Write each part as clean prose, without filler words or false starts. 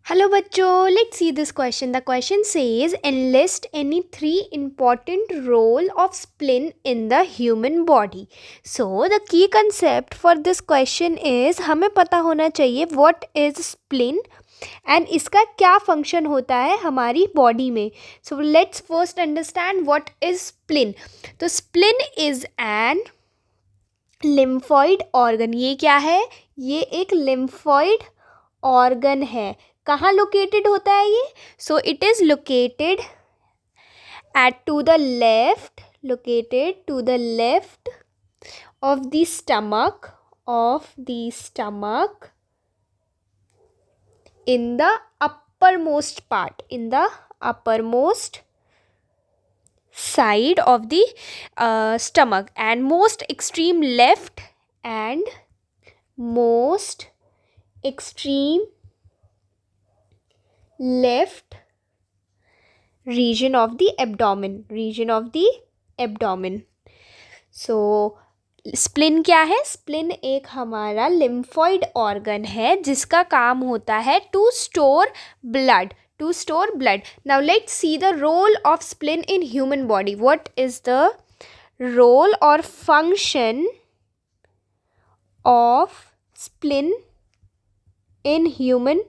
Hello बच्चों, let's see this question. The question says enlist any three important role of spleen in the human body. So the key concept for this question is हमें पता होना चाहिए what is spleen and इसका क्या function होता है हमारी body में. So let's first understand what is spleen. तो spleen is an lymphoid organ. ये क्या है? ये एक lymphoid organ है. कहाँ लोकेटेड होता है ये? So it is located at to the left, located to the left of the stomach in the uppermost part, in the uppermost side of the stomach, and most extreme left and most extreme left region of the abdomen. So spleen क्या है? Spline एक हमारा lymphoid organ है जिसका काम होता है to store blood. Now let's see the role of spleen in human body. What is the role और function of spleen in human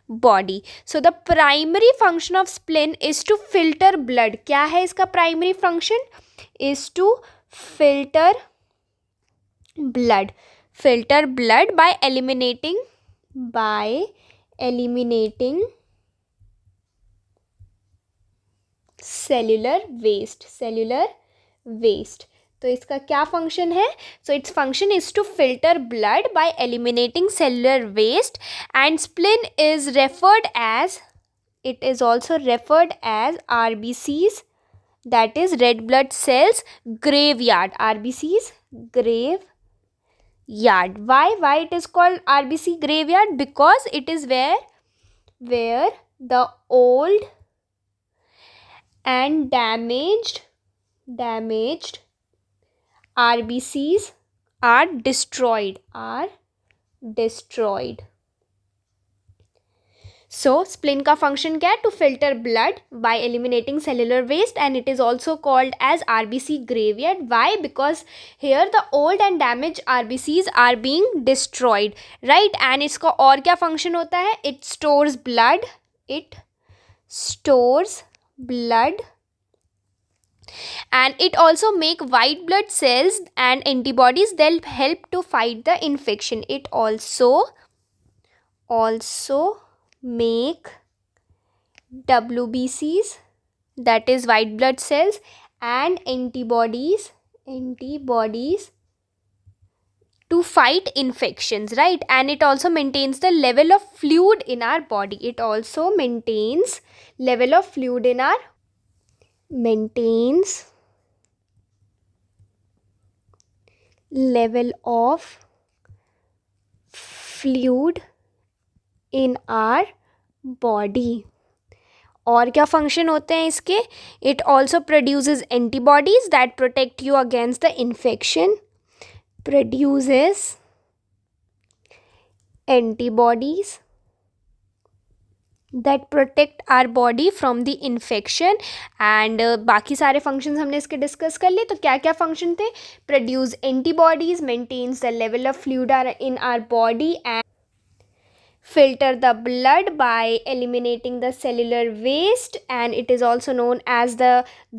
body? So the primary function of spleen is to filter blood. क्या है इसका primary function? Is to filter blood by eliminating cellular waste. तो इसका क्या function है? So its function is to filter blood by eliminating cellular waste, and spleen is referred as, it is also referred as RBCs, that is red blood cells graveyard. RBCs graveyard. Why it is called RBC graveyard? Because it is where the old and damaged RBCs are destroyed. So spleen का function क्या है? To filter blood by eliminating cellular waste, and it is also called as RBC graveyard. Why? Because here the old and damaged RBCs are being destroyed, right? And इसका और क्या function होता है? It stores blood, and it also make white blood cells and antibodies. They'll help to fight the infection. It also make WBCs, that is white blood cells, and antibodies to fight infections, right? And it also maintains the level of fluid in our body. Maintains level of fluid in our body. और क्या function होते हैं इसके? It also produces antibodies that protect you against the infection. Produces antibodies that protect our body from the infection. And बाकी सारे functions हमने इसके discuss कर लिए. तो क्या क्या फंक्शन थे? Produce antibodies, maintains the level of fluid in our body, and filter the blood by eliminating the cellular waste, and it is also known as the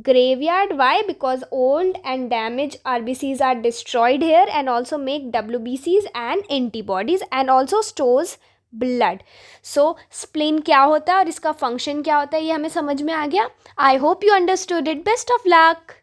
graveyard. Why? Because old and damaged RBCs are destroyed here, and also make WBCs and antibodies, and also stores blood. So spleen क्या होता है और इसका function क्या होता है, ये हमें समझ में आ गया. I hope you understood it. Best of luck.